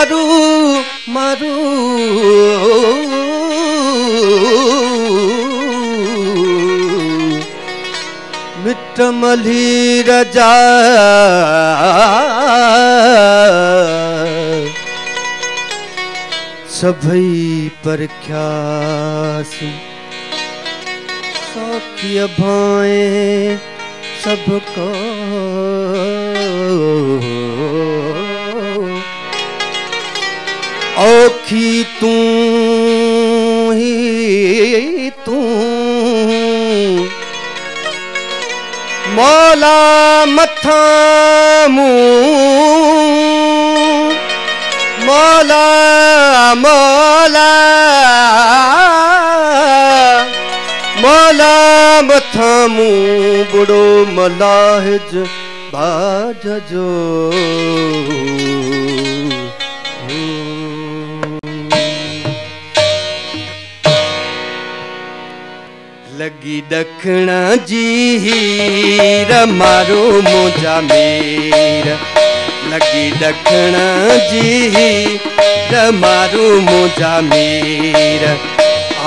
मारू मारू मिट मली रजा सभई परख्यास सौखी भाए सबको औखी तू ही तू मौला मथा मौला मौला मौला मथा बुढ़ो मलाहिज बाज जो लगी दखना जी मारो मुझा मेर लगी दखना जी मारो मुझा मेर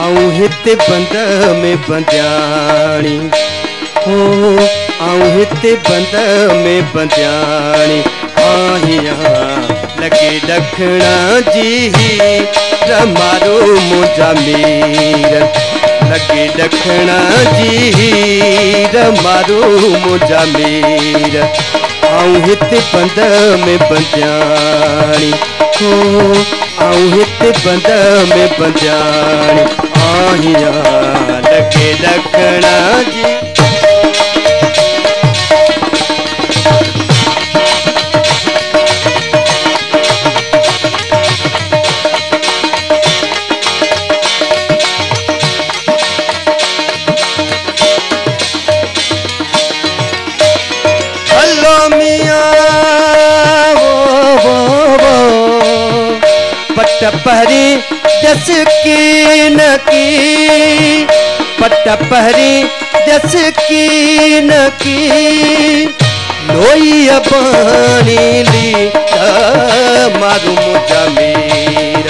आऊं हिते बंद में बंद्याणी हो आऊं हिते बंद में बंद्याणी आहिया लगे दखना जी मारो मुझा मेर लगे दखना जी मारो मुझा मेर आऊं हिते बंद में बंद्याणी हो आऊं हिते बंद में बंद्याणी आहिया लगे दखना जी पहरी जस की न की पट्टा पहरी जस की न की लोई पानी ली मारू मुझा मेर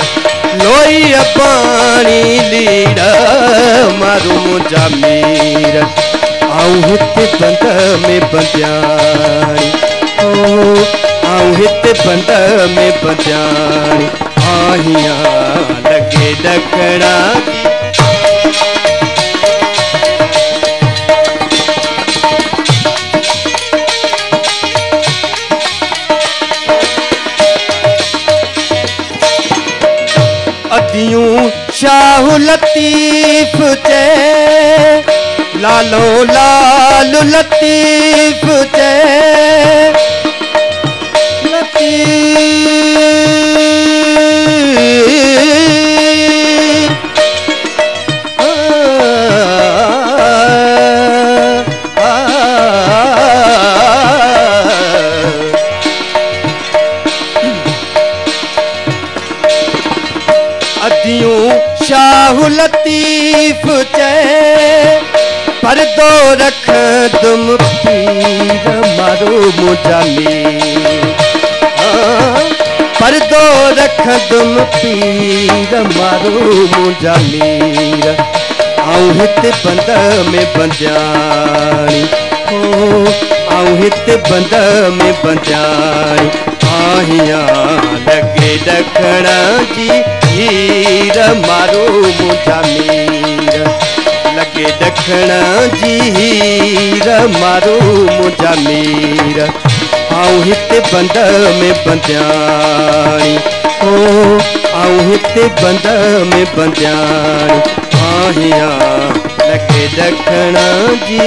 लोई पानी लीड़ा मारू मुझा मेर आऊं हिते बंद में बंद्याणी ओ आऊं हिते बंद में बंद्याणी आहिया लगे दखना अदियूं शाह लतीफ चे लालो लाल लतीफ चे शाह लतीफ चे पर्दो रख तुम पीर मारो मुझा मेर पर्दो रख तुम पीर मारो मुझा मेर आऊं हिते बंद में बंद्याणी हो आऊं हिते बंद में बंद्याणी आहिया लगे दखना जी मारो मुझा मेर लगे दखना जी मारो मुझा मेर आऊं हिते बंद में बंद्याणी हो आऊं हिते बंद में बंद्याणी आहिया लगे दखना जी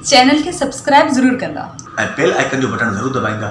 चैनल के सब्सक्राइब जरूर करना और बेल आइकन जो बटन जरूर दबाएगा।